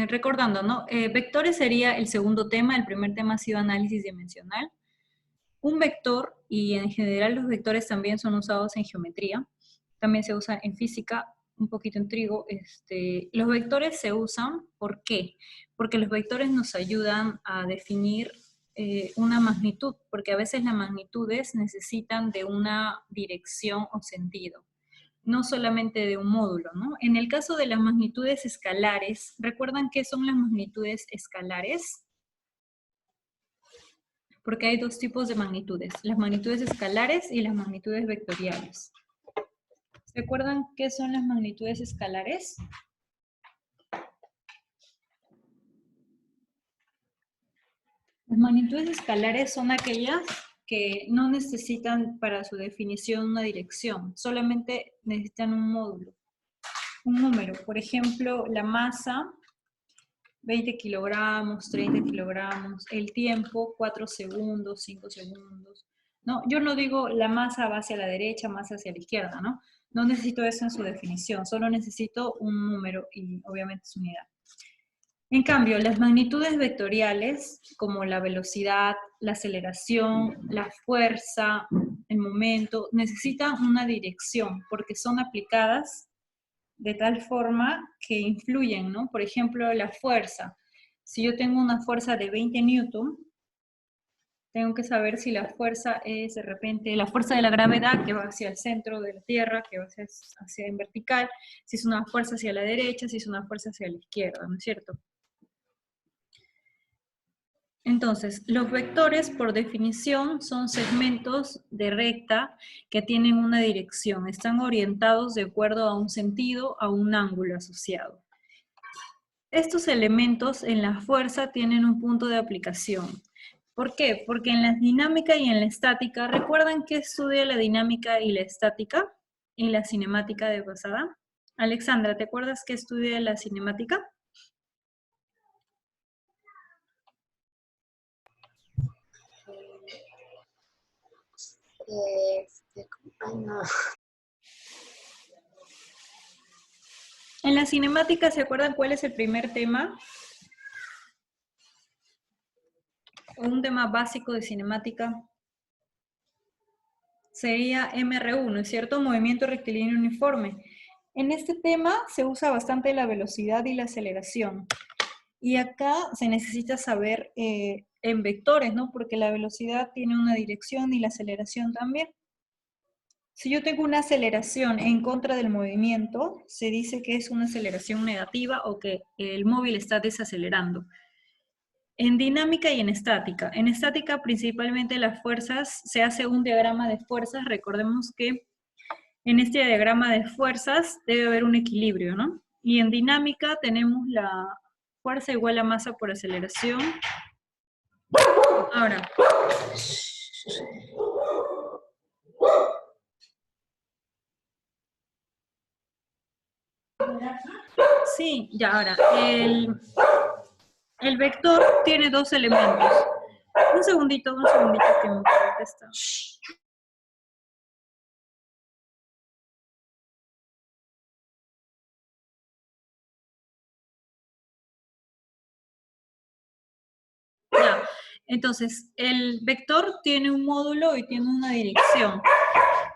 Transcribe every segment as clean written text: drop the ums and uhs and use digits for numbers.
Recordando, ¿no? Vectores sería el segundo tema, el primer tema ha sido análisis dimensional. Un vector, y en general los vectores también son usados en geometría, también se usa en física, un poquito en trigo. Los vectores se usan, ¿por qué? Porque los vectores nos ayudan a definir una magnitud, porque a veces las magnitudes necesitan de una dirección o sentido, no solamente de un módulo, ¿no? En el caso de las magnitudes escalares, ¿recuerdan qué son las magnitudes escalares? Porque hay dos tipos de magnitudes, las magnitudes escalares y las magnitudes vectoriales. ¿Se acuerdan qué son las magnitudes escalares? Las magnitudes escalares son aquellas que no necesitan para su definición una dirección, solamente necesitan un módulo, un número. Por ejemplo, la masa, 20 kilogramos, 30 kilogramos, el tiempo, 4 segundos, 5 segundos. No, yo no digo la masa va hacia la derecha, masa hacia la izquierda, ¿no? No necesito eso en su definición, solo necesito un número y obviamente su unidad. En cambio, las magnitudes vectoriales, como la velocidad, la aceleración, la fuerza, el momento, necesitan una dirección porque son aplicadas de tal forma que influyen, ¿no? Por ejemplo, la fuerza. Si yo tengo una fuerza de 20 newton, tengo que saber si la fuerza es de repente la fuerza de la gravedad que va hacia el centro de la Tierra, que va hacia en vertical, si es una fuerza hacia la derecha, si es una fuerza hacia la izquierda, ¿no es cierto? Entonces, los vectores, por definición, son segmentos de recta que tienen una dirección. Están orientados de acuerdo a un sentido, a un ángulo asociado. Estos elementos en la fuerza tienen un punto de aplicación. ¿Por qué? Porque en la dinámica y en la estática, ¿recuerdan qué estudia la dinámica y la estática? Y la cinemática de pasada. Alexandra, ¿te acuerdas qué estudia la cinemática? Ay, no. En la cinemática, ¿se acuerdan cuál es el primer tema? Un tema básico de cinemática sería MR1, ¿es cierto? Movimiento rectilíneo uniforme. En este tema se usa bastante la velocidad y la aceleración. Y acá se necesita saber en vectores, ¿no? Porque la velocidad tiene una dirección y la aceleración también. Si yo tengo una aceleración en contra del movimiento, se dice que es una aceleración negativa o que el móvil está desacelerando. En dinámica y en estática. En estática principalmente las fuerzas, se hace un diagrama de fuerzas. Recordemos que en este diagrama de fuerzas debe haber un equilibrio, ¿no? Y en dinámica tenemos la fuerza igual a masa por aceleración. Ahora. Sí, ya ahora. El vector tiene dos elementos. Un segundito que me contesta. Ya, entonces, el vector tiene un módulo y tiene una dirección.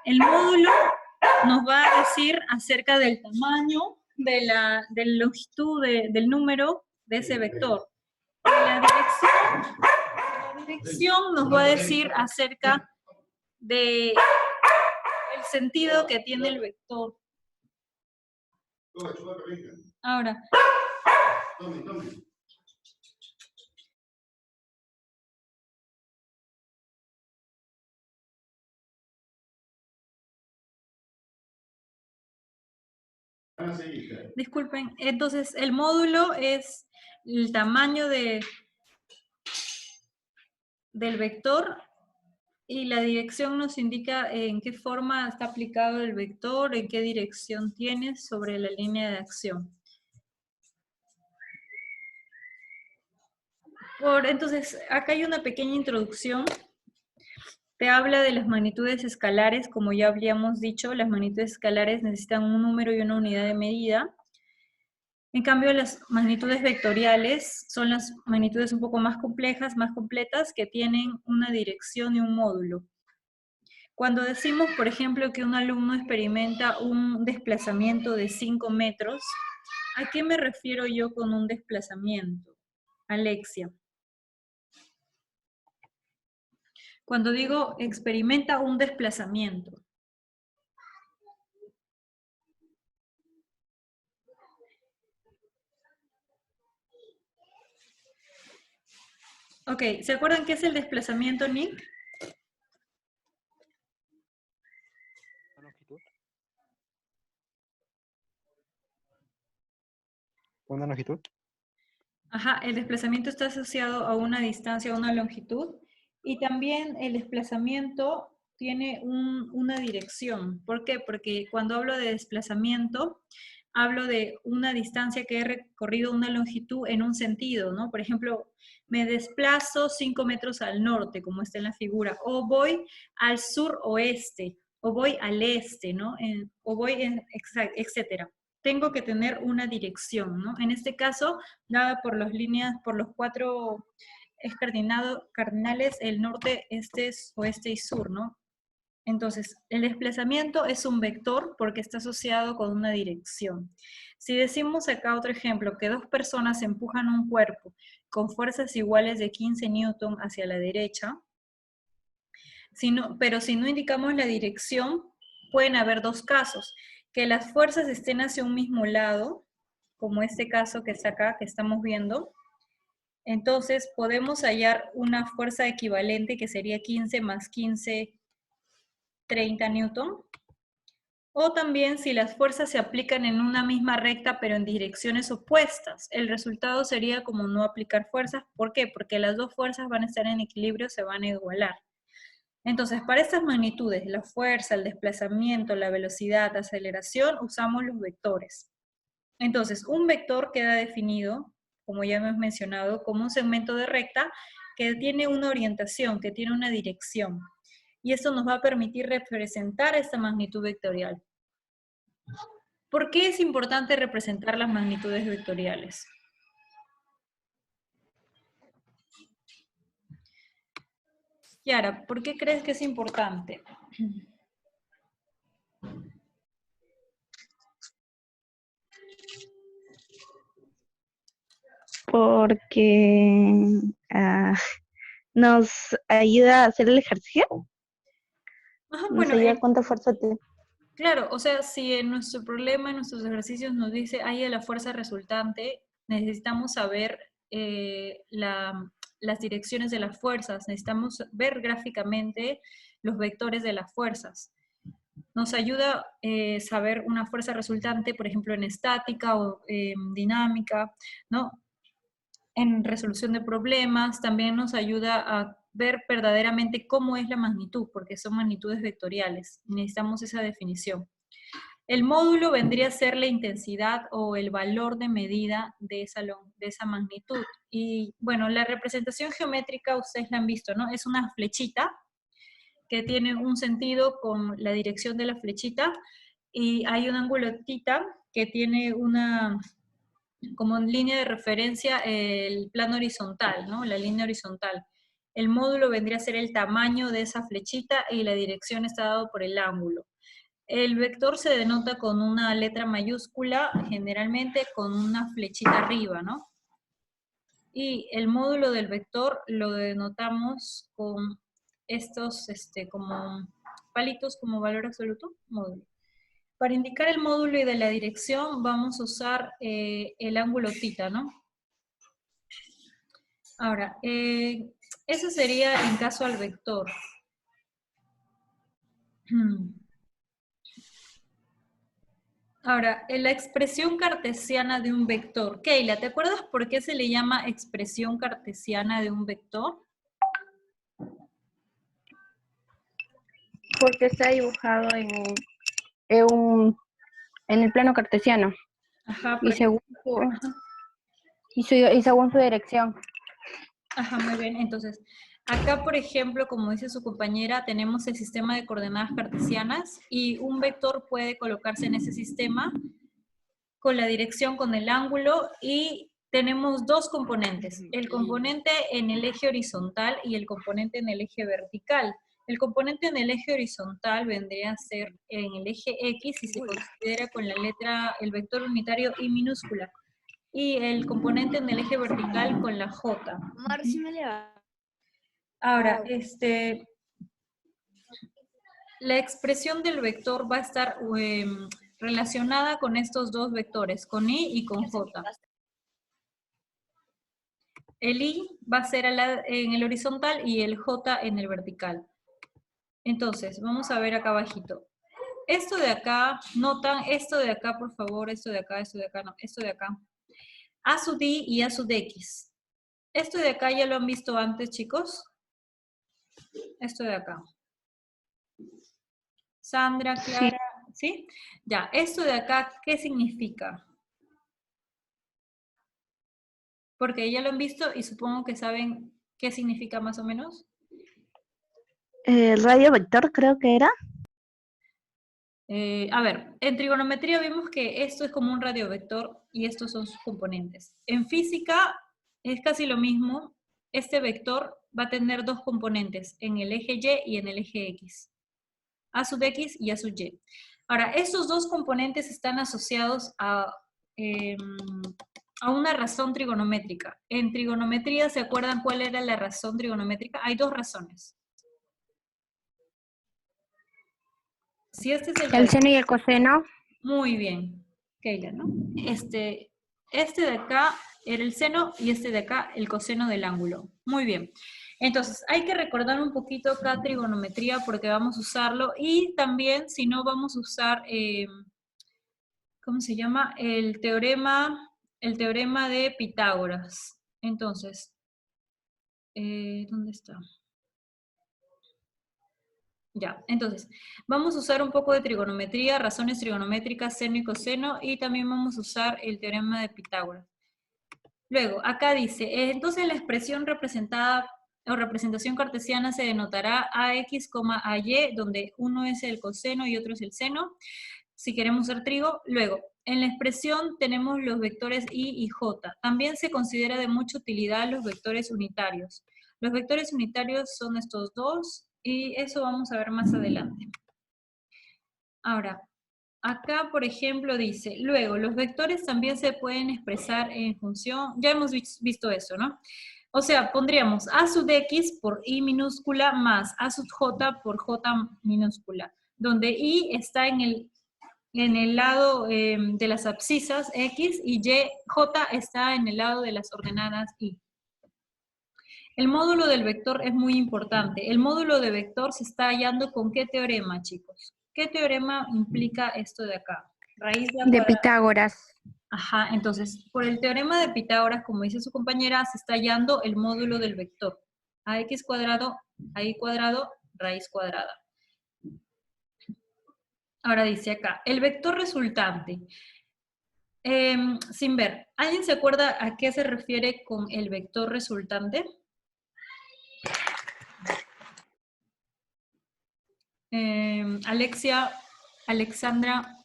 El módulo nos va a decir acerca del tamaño, de la longitud del número de ese vector. La dirección nos va a decir acerca del sentido que tiene el vector. Ahora. Disculpen, entonces el módulo es el tamaño del vector y la dirección nos indica en qué forma está aplicado el vector, en qué dirección tiene sobre la línea de acción. Entonces, acá hay una pequeña introducción. Te habla de las magnitudes escalares, como ya habíamos dicho, las magnitudes escalares necesitan un número y una unidad de medida. En cambio, las magnitudes vectoriales son las magnitudes un poco más complejas, más completas, que tienen una dirección y un módulo. Cuando decimos, por ejemplo, que un alumno experimenta un desplazamiento de 5 metros, ¿a qué me refiero yo con un desplazamiento? Alexia. Cuando digo experimenta un desplazamiento. Ok, ¿se acuerdan qué es el desplazamiento, Nick? Longitud. Una longitud. Ajá, el desplazamiento está asociado a una distancia, a una longitud, y también el desplazamiento tiene una dirección. ¿Por qué? Porque cuando hablo de desplazamiento, hablo de una distancia que he recorrido una longitud en un sentido, ¿no? Por ejemplo, me desplazo 5 metros al norte, como está en la figura, o voy al sur-oeste, o voy al este, ¿no? O voy en, etcétera. Tengo que tener una dirección, ¿no? En este caso, dada por las líneas, por los 4 cardinales, el norte, este, oeste y sur, ¿no? Entonces, el desplazamiento es un vector porque está asociado con una dirección. Si decimos acá otro ejemplo, que 2 personas empujan un cuerpo con fuerzas iguales de 15 newton hacia la derecha, pero si no indicamos la dirección, pueden haber 2 casos. Que las fuerzas estén hacia un mismo lado, como este caso que está acá, que estamos viendo. Entonces, podemos hallar una fuerza equivalente que sería 15 más 15, 30 newton. O también si las fuerzas se aplican en una misma recta pero en direcciones opuestas. El resultado sería como no aplicar fuerzas. ¿Por qué? Porque las 2 fuerzas van a estar en equilibrio, se van a igualar. Entonces, para estas magnitudes, la fuerza, el desplazamiento, la velocidad, la aceleración, usamos los vectores. Entonces, un vector queda definido, como ya hemos mencionado, como un segmento de recta que tiene una orientación, que tiene una dirección. Y esto nos va a permitir representar esta magnitud vectorial. ¿Por qué es importante representar las magnitudes vectoriales? Yara, ¿por qué crees que es importante? Porque nos ayuda a hacer el ejercicio. Ajá, Nos bueno, ayuda cuánta fuerza tiene. claro, o sea, si en nuestro problema, en nuestros ejercicios nos dice hay de la fuerza resultante, necesitamos saber las direcciones de las fuerzas, necesitamos ver gráficamente los vectores de las fuerzas. Nos ayuda saber una fuerza resultante, por ejemplo, en estática o dinámica, ¿no? En resolución de problemas, también nos ayuda a ver verdaderamente cómo es la magnitud, porque son magnitudes vectoriales, necesitamos esa definición. El módulo vendría a ser la intensidad o el valor de medida de esa magnitud. Y bueno, la representación geométrica ustedes la han visto, ¿no? Es una flechita que tiene un sentido con la dirección de la flechita y hay un ángulo θ que tiene una, como en línea de referencia, el plano horizontal, ¿no? La línea horizontal. El módulo vendría a ser el tamaño de esa flechita y la dirección está dado por el ángulo. El vector se denota con una letra mayúscula, generalmente con una flechita arriba, ¿no? Y el módulo del vector lo denotamos con estos como palitos como valor absoluto, módulo. Para indicar el módulo y de la dirección vamos a usar el ángulo θ, ¿no? Ahora, eso sería en caso al vector. Ahora, en la expresión cartesiana de un vector. Keila, ¿te acuerdas por qué se le llama expresión cartesiana de un vector? Porque está dibujado en el plano cartesiano. Ajá, Y según su dirección. Ajá, muy bien. Entonces, acá, por ejemplo, como dice su compañera, tenemos el sistema de coordenadas cartesianas y un vector puede colocarse en ese sistema con la dirección, con el ángulo, y tenemos dos componentes, el componente en el eje horizontal y el componente en el eje vertical. El componente en el eje horizontal vendría a ser en el eje X y se considera con la letra, el vector unitario I minúscula. Y el componente en el eje vertical con la J. Amor, sí me lleva. Ahora, la expresión del vector va a estar relacionada con estos dos vectores, con I y con J. El I va a ser en el horizontal y el J en el vertical. Entonces, vamos a ver acá abajito. Esto de acá, notan, esto de acá, por favor, esto de acá, no, esto de acá. A sub I y A sub X. Esto de acá ya lo han visto antes, chicos. Esto de acá. Sandra, Clara, ¿sí? Ya, esto de acá, ¿qué significa? Porque ya lo han visto y supongo que saben qué significa más o menos. Radio vector creo que era. A ver, en trigonometría vimos que esto es como un radiovector y estos son sus componentes. En física es casi lo mismo. Este vector va a tener dos componentes, en el eje Y y en el eje X. A sub X y A sub Y. Ahora, estos dos componentes están asociados a una razón trigonométrica. En trigonometría, ¿se acuerdan cuál era la razón trigonométrica? Hay dos razones. Si este es El seno y el coseno. Muy bien, Keila, ¿no? Este de acá era el seno y este de acá el coseno del ángulo. Muy bien. Entonces, hay que recordar un poquito acá trigonometría porque vamos a usarlo y también, si no, vamos a usar, ¿cómo se llama? El teorema de Pitágoras. Entonces, ¿dónde está? Ya, entonces, vamos a usar un poco de trigonometría, razones trigonométricas, seno y coseno, y también vamos a usar el teorema de Pitágoras. Luego, acá dice, entonces la expresión representada o representación cartesiana se denotará AX, AY, donde uno es el coseno y otro es el seno, si queremos usar trigo. Luego, en la expresión tenemos los vectores I y J. También se considera de mucha utilidad los vectores unitarios. Los vectores unitarios son estos dos, y eso vamos a ver más adelante. Ahora, acá, por ejemplo, dice, luego, los vectores también se pueden expresar en función, ya hemos visto eso, ¿no? O sea, pondríamos A sub X por I minúscula más A sub J por J minúscula, donde I está en el lado de las abscisas X y J está en el lado de las ordenadas Y. El módulo del vector es muy importante. El módulo de vector se está hallando con ¿qué teorema, chicos? ¿Qué teorema implica esto de acá? Raíz de A De cuadrada. Pitágoras. Ajá, entonces, por el teorema de Pitágoras, como dice su compañera, se está hallando el módulo del vector. AX cuadrado, Y cuadrado, raíz cuadrada. Ahora dice acá, el vector resultante. Sin ver, ¿alguien se acuerda a qué se refiere con el vector resultante? Alexia, Alexandra,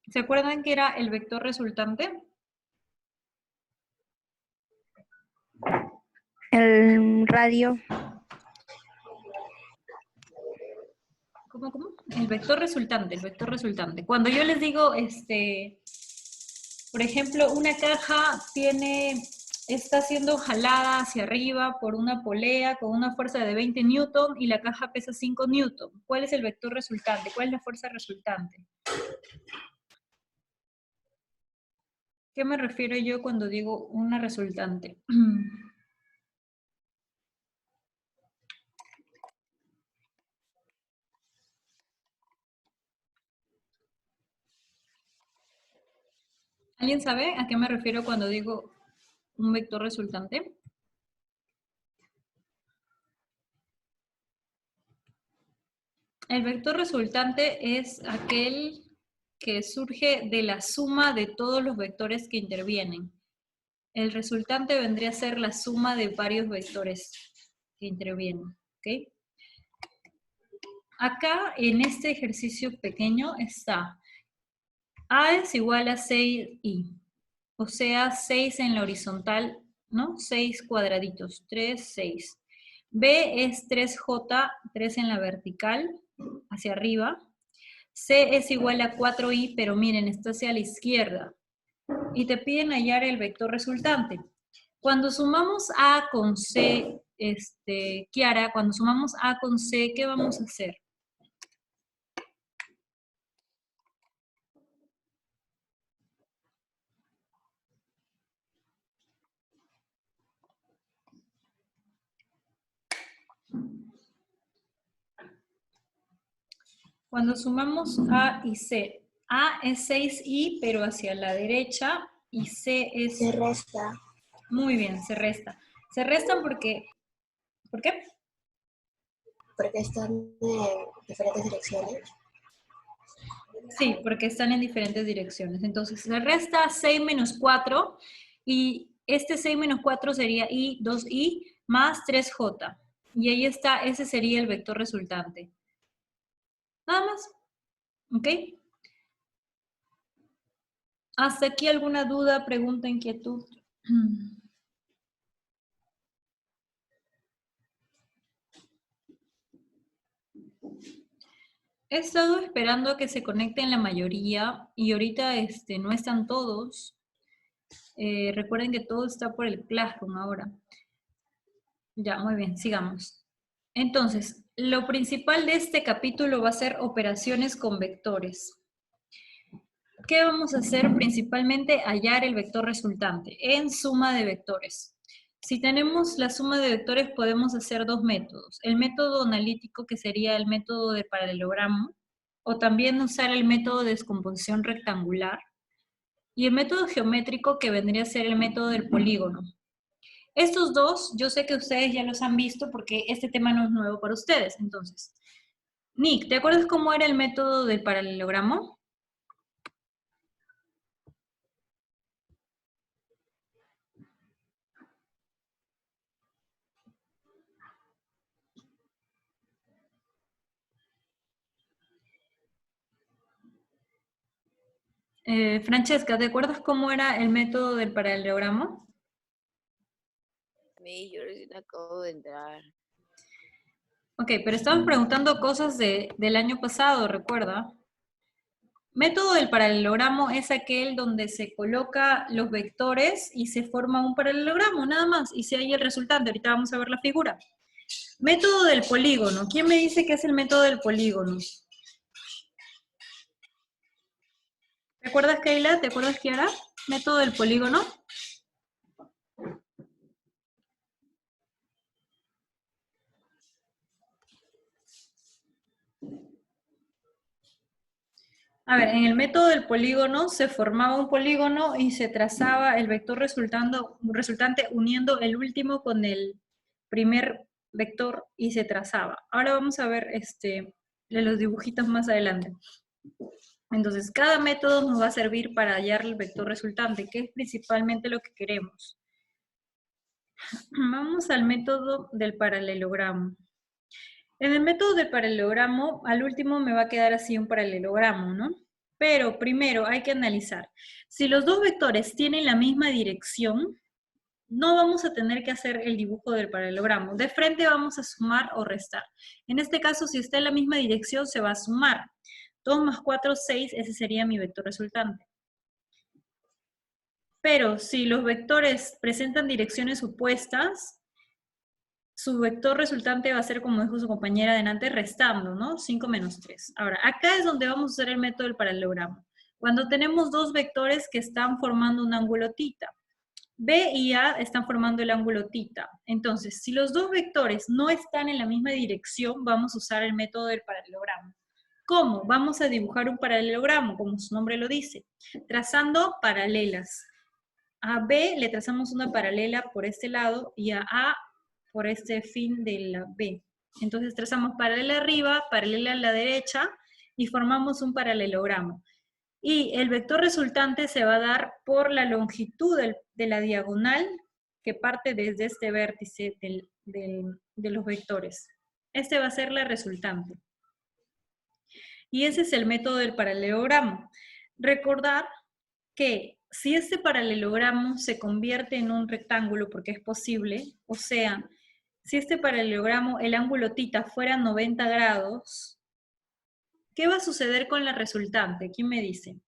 ¿se acuerdan que era el vector resultante? El radio. ¿Cómo? El vector resultante, el vector resultante. Cuando yo les digo, por ejemplo, una caja está siendo jalada hacia arriba por una polea con una fuerza de 20 newton y la caja pesa 5 newton. ¿Cuál es el vector resultante? ¿Cuál es la fuerza resultante? ¿Qué me refiero yo cuando digo una resultante? ¿Alguien sabe a qué me refiero cuando digo un vector resultante? El vector resultante es aquel que surge de la suma de todos los vectores que intervienen. El resultante vendría a ser la suma de varios vectores que intervienen. ¿Ok? Acá, en este ejercicio pequeño, está A es igual a 6i, o sea, 6 en la horizontal, ¿no? 6 cuadraditos, 3, 6. B es 3j, 3 en la vertical, hacia arriba. C es igual a 4i, pero miren, está hacia la izquierda. Y te piden hallar el vector resultante. Cuando sumamos A con C, Kiara, cuando sumamos A con C, ¿qué vamos a hacer? Cuando sumamos A y C, A es 6i, pero hacia la derecha, y C es... Se resta. Muy bien, se resta. Se restan porque... ¿Por qué? Porque están en diferentes direcciones. Sí, porque están en diferentes direcciones. Entonces, se resta 6 menos 4, y este 6 menos 4 sería i, 2i, más 3j. Y ahí está, ese sería el vector resultante. Nada más. ¿Ok? ¿Hasta aquí alguna duda, pregunta, inquietud? He estado esperando a que se conecten la mayoría y ahorita no están todos. Recuerden que todo está por el Classroom ahora. Ya, muy bien, sigamos. Entonces, lo principal de este capítulo va a ser operaciones con vectores. ¿Qué vamos a hacer? Principalmente hallar el vector resultante en suma de vectores. Si tenemos la suma de vectores, podemos hacer dos métodos. El método analítico, que sería el método de paralelogramo, o también usar el método de descomposición rectangular, y el método geométrico, que vendría a ser el método del polígono. Estos dos, yo sé que ustedes ya los han visto porque este tema no es nuevo para ustedes. Entonces, Nick, ¿te acuerdas cómo era el método del paralelogramo? Francesca, ¿te acuerdas cómo era el método del paralelogramo? Sí, yo recién acabo de entrar. Ok, pero estamos preguntando cosas del año pasado, ¿recuerda? Método del paralelogramo es aquel donde se coloca los vectores y se forma un paralelogramo, nada más, y se halla el resultante. Ahorita vamos a ver la figura. Método del polígono. ¿Quién me dice qué es el método del polígono? ¿Te acuerdas, Keila? ¿Te acuerdas, Kiara? Método del polígono. A ver, en el método del polígono se formaba un polígono y se trazaba el vector resultante uniendo el último con el primer vector y se trazaba. Ahora vamos a ver los dibujitos más adelante. Entonces, cada método nos va a servir para hallar el vector resultante, que es principalmente lo que queremos. Vamos al método del paralelogramo. En el método del paralelogramo, al último me va a quedar así un paralelogramo, ¿no? Pero primero hay que analizar. Si los dos vectores tienen la misma dirección, no vamos a tener que hacer el dibujo del paralelogramo. De frente vamos a sumar o restar. En este caso, si está en la misma dirección, se va a sumar. 2 más 4, 6, ese sería mi vector resultante. Pero si los vectores presentan direcciones opuestas, su vector resultante va a ser, como dijo su compañera adelante, restando, ¿no? 5 menos 3. Ahora, acá es donde vamos a usar el método del paralelogramo. Cuando tenemos dos vectores que están formando un ángulo θ. B y A están formando el ángulo θ. Entonces, si los dos vectores no están en la misma dirección, vamos a usar el método del paralelogramo. ¿Cómo? Vamos a dibujar un paralelogramo, como su nombre lo dice, trazando paralelas. A B le trazamos una paralela por este lado y a A por este fin de la B. Entonces trazamos paralela arriba, paralela a la derecha y formamos un paralelogramo. Y el vector resultante se va a dar por la longitud de la diagonal que parte desde este vértice de los vectores. Este va a ser la resultante. Y ese es el método del paralelogramo. Recordar que si este paralelogramo se convierte en un rectángulo, porque es posible, o sea, si este paralelogramo, el ángulo θ fuera 90 grados, ¿qué va a suceder con la resultante? ¿Quién me dice?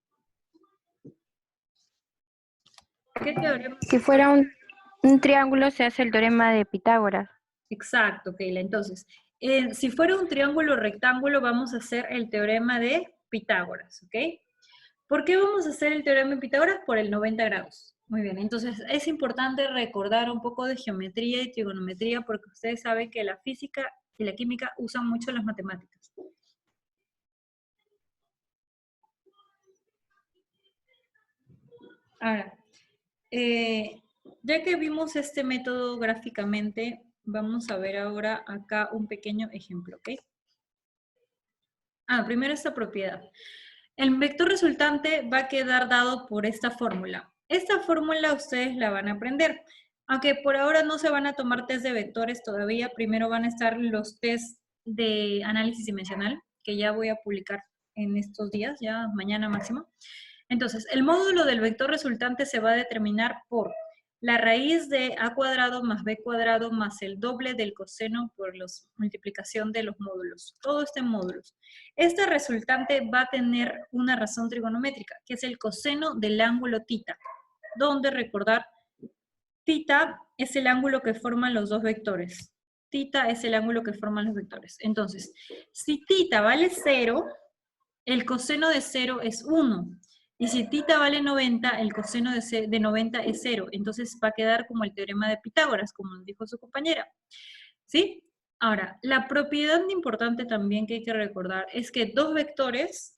¿Qué teorema? Si fuera un triángulo, se hace el teorema de Pitágoras. Exacto, Keila. Entonces, si fuera un triángulo rectángulo, vamos a hacer el teorema de Pitágoras, ¿ok? ¿Por qué vamos a hacer el teorema de Pitágoras? Por el 90 grados. Muy bien, entonces es importante recordar un poco de geometría y trigonometría porque ustedes saben que la física y la química usan mucho las matemáticas. Ahora, ya que vimos este método gráficamente, vamos a ver ahora acá un pequeño ejemplo, ¿ok? Primero esta propiedad. El vector resultante va a quedar dado por esta fórmula. Esta fórmula ustedes la van a aprender. Aunque por ahora no se van a tomar test de vectores todavía, primero van a estar los test de análisis dimensional, que ya voy a publicar en estos días, ya mañana máximo. Entonces, el módulo del vector resultante se va a determinar por la raíz de a cuadrado más b cuadrado más el doble del coseno por la multiplicación de los módulos. Todo está en módulos. Este resultante va a tener una razón trigonométrica, que es el coseno del ángulo θ, donde recordar, θ es el ángulo que forman los dos vectores. Θ es el ángulo que forman los vectores. Entonces, si θ vale 0, el coseno de 0 es 1. Y si θ vale 90, el coseno de 90 es 0. Entonces va a quedar como el teorema de Pitágoras, como nos dijo su compañera. ¿Sí? Ahora, la propiedad importante también que hay que recordar es que dos vectores,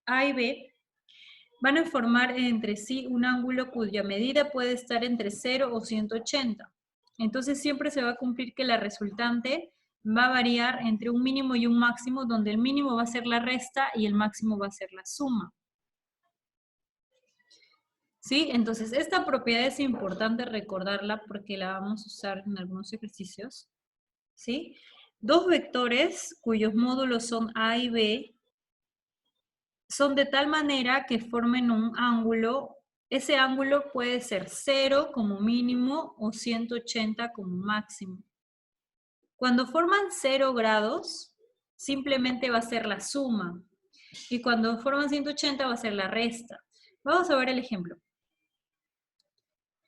A y B, van a formar entre sí un ángulo cuya medida puede estar entre 0 o 180. Entonces siempre se va a cumplir que la resultante va a variar entre un mínimo y un máximo, donde el mínimo va a ser la resta y el máximo va a ser la suma. ¿Sí? Entonces, esta propiedad es importante recordarla porque la vamos a usar en algunos ejercicios. ¿Sí? Dos vectores cuyos módulos son A y B son de tal manera que formen un ángulo. Ese ángulo puede ser 0 como mínimo o 180 como máximo. Cuando forman 0 grados, simplemente va a ser la suma. Y cuando forman 180 va a ser la resta. Vamos a ver el ejemplo.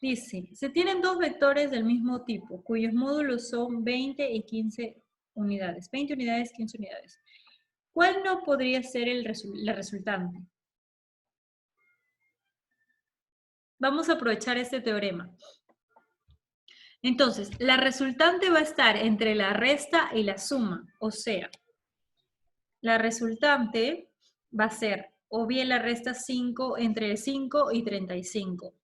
Dice, se tienen dos vectores del mismo tipo, cuyos módulos son 20 y 15 unidades. 20 unidades, 15 unidades. ¿Cuál no podría ser la resultante? Vamos a aprovechar este teorema. Entonces, la resultante va a estar entre la resta y la suma. O sea, la resultante va a ser o bien la resta 5 entre 5 y 35.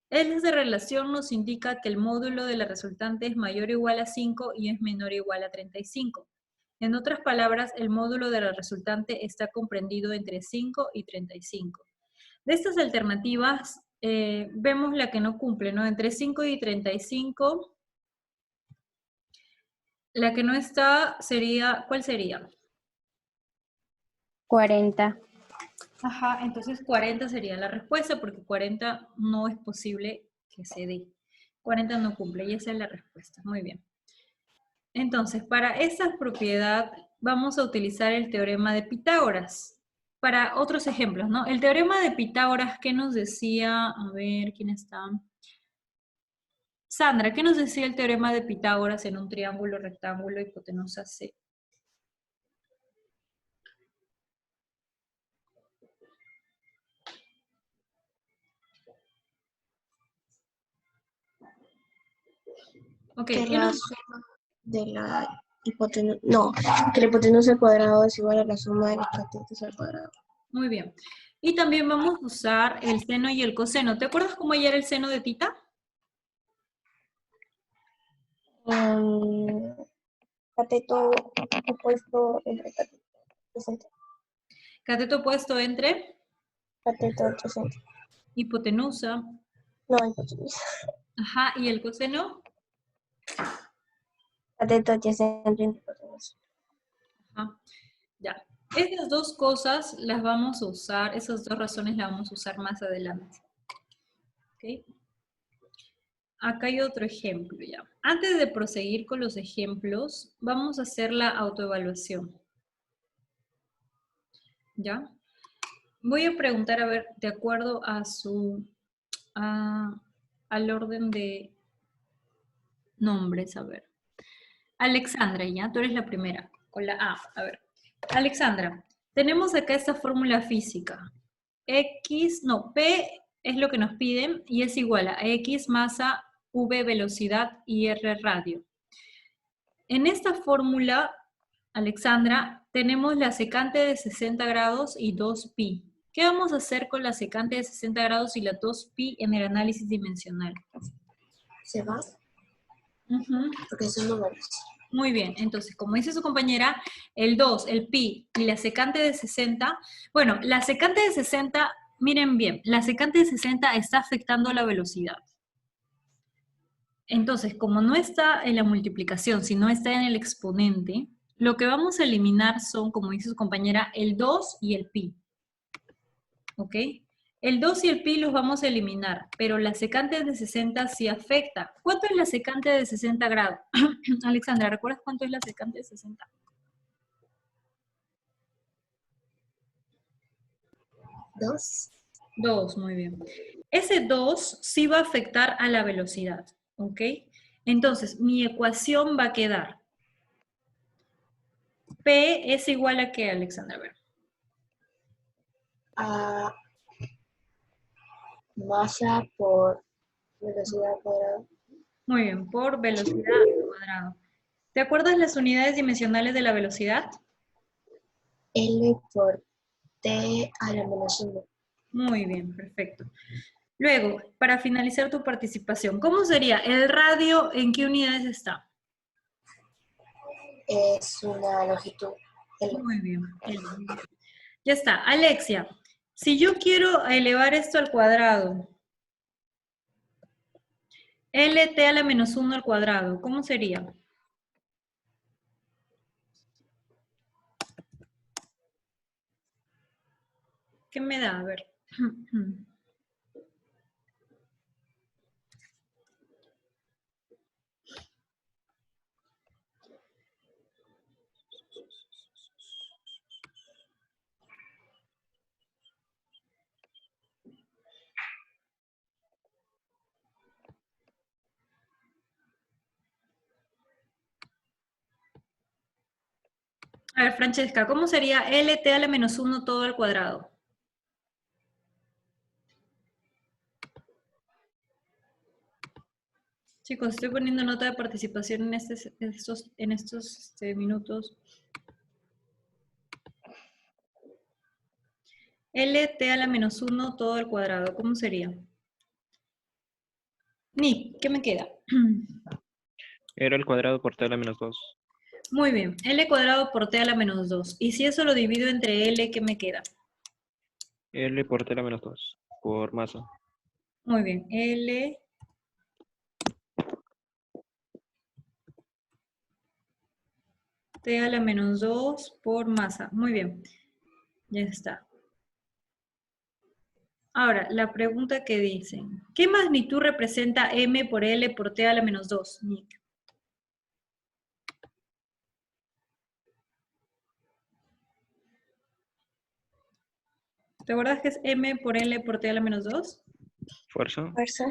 Esta relación nos indica que el módulo de la resultante es mayor o igual a 5 y es menor o igual a 35. En otras palabras, el módulo de la resultante está comprendido entre 5 y 35. De estas alternativas, vemos la que no cumple, ¿no? Entre 5 y 35, la que no está sería, ¿cuál sería? 40. Ajá, entonces 40 sería la respuesta, porque 40 no es posible que se dé. 40 no cumple, y esa es la respuesta. Muy bien. Entonces, para esa propiedad vamos a utilizar el teorema de Pitágoras. Para otros ejemplos, ¿no? El teorema de Pitágoras, ¿qué nos decía? A ver, ¿quién está? Sandra, ¿qué nos decía el teorema de Pitágoras en un triángulo, rectángulo, hipotenusa C? Ok, Que ¿qué la nos... suma de la hipotenusa, no, que la hipotenusa al cuadrado es igual a la suma de los catetos al cuadrado. Muy bien. Y también vamos a usar el seno y el coseno. ¿Te acuerdas cómo ya era el seno de tita? Cateto opuesto entre cateto presente. Cateto opuesto entre Cateto presente. hipotenusa. No, hipotenusa. Ajá, y el coseno. Cateto adyacente entre hipotenusa. Ajá, ya. Esas dos cosas las vamos a usar, esas dos razones las vamos a usar más adelante. ¿Ok? Acá hay otro ejemplo ya. Antes de proseguir con los ejemplos, vamos a hacer la autoevaluación. ¿Ya? Voy a preguntar, a ver, de acuerdo a al orden de nombres, a ver. Alexandra, ya, tú eres la primera, con la A, a ver. Alexandra, tenemos acá esta fórmula física. P es lo que nos piden y es igual a X masa, V velocidad y R radio. En esta fórmula, Alexandra, tenemos la secante de 60 grados y 2pi. ¿Qué vamos a hacer con la secante de 60 grados y la 2pi en el análisis dimensional? Se va Ujú. porque son números. Muy bien, entonces, como dice su compañera, el 2, el pi y la secante de 60, bueno, la secante de 60, miren bien, la secante de 60 está afectando la velocidad. Entonces, como no está en la multiplicación, sino está en el exponente, lo que vamos a eliminar son, como dice su compañera, el 2 y el pi. ¿Ok? El 2 y el pi los vamos a eliminar, pero la secante de 60 sí afecta. ¿Cuánto es la secante de 60 grados? Alexandra, ¿recuerdas cuánto es la secante de 60? 2. 2, muy bien. Ese 2 sí va a afectar a la velocidad, ¿ok? Entonces, mi ecuación va a quedar. P es igual a ¿qué, Alexandra? A ver. A masa por velocidad cuadrada. Muy bien, por velocidad al cuadrado. ¿Te acuerdas las unidades dimensionales de la velocidad? L por T a la menos 1. Muy bien, perfecto. Luego, para finalizar tu participación, ¿cómo sería? ¿El radio en qué unidades está? Es una longitud L. Muy bien. Ya está. Alexia, si yo quiero elevar esto al cuadrado, LT a la menos 1 al cuadrado, ¿cómo sería? ¿Qué me da? A ver. A ver, Francesca, ¿cómo sería LT a la menos 1 todo al cuadrado? Chicos, estoy poniendo nota de participación en estos minutos. LT a la menos 1 todo al cuadrado, ¿cómo sería? Nick, ¿qué me queda? Era el cuadrado por t a la menos 2. Muy bien, L cuadrado por T a la menos 2. Y si eso lo divido entre L, ¿qué me queda? L por t a la menos 2. Por masa. Muy bien, L T a la menos 2 por masa. Muy bien, ya está. Ahora, la pregunta que dicen, ¿qué magnitud representa M por L por T a la menos 2, Nick? ¿Te acuerdas que es M por L por T a la menos 2? Fuerza. Fuerza.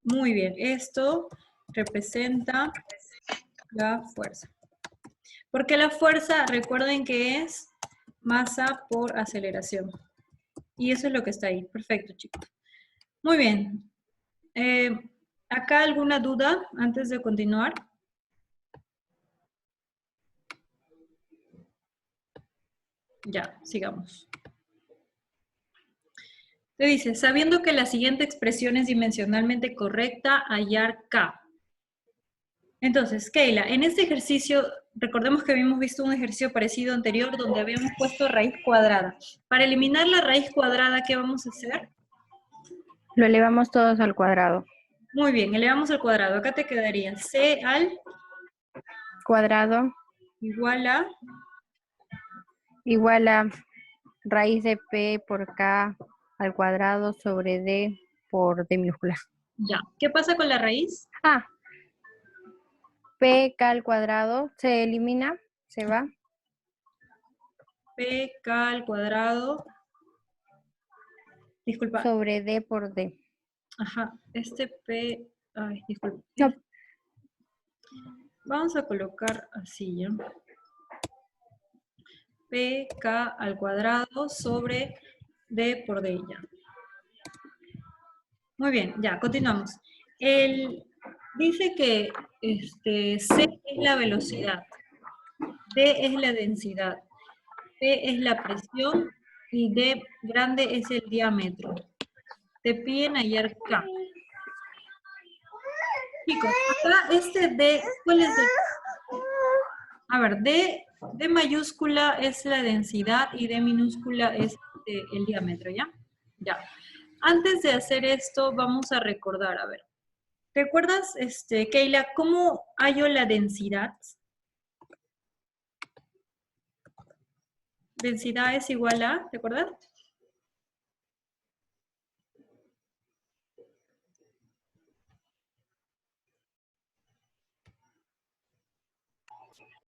Muy bien, esto representa la fuerza. Porque la fuerza, recuerden que es masa por aceleración. Y eso es lo que está ahí. Perfecto, chicos. Muy bien. ¿Acá alguna duda antes de continuar? Ya, sigamos. Te dice, sabiendo que la siguiente expresión es dimensionalmente correcta, hallar K. Entonces, Keila, en este ejercicio, recordemos que habíamos visto un ejercicio parecido anterior donde habíamos puesto raíz cuadrada. Para eliminar la raíz cuadrada, ¿qué vamos a hacer? Lo elevamos todos al cuadrado. Muy bien, elevamos al cuadrado. Acá te quedaría C al Cuadrado igual a igual a raíz de P por K al cuadrado sobre D por D minúscula. Ya. ¿Qué pasa con la raíz? Ah, PK al cuadrado se elimina, se va. PK al cuadrado. Disculpa. Sobre D por D. Ajá. Este P... Ay, disculpa. No, Vamos a colocar así, ¿ya? PK al cuadrado sobre D por D, ya. Muy bien, ya, continuamos. Dice que C es la velocidad, D es la densidad, P es la presión y D grande es el diámetro. Te piden hallar K. Chicos, acá este D, ¿cuál es el? A ver, D mayúscula es la densidad y D minúscula es el diámetro, ¿ya? Ya. Antes de hacer esto, vamos a recordar, a ver. ¿Recuerdas, Keila, cómo hallo la densidad? Densidad es igual a, ¿te acuerdas?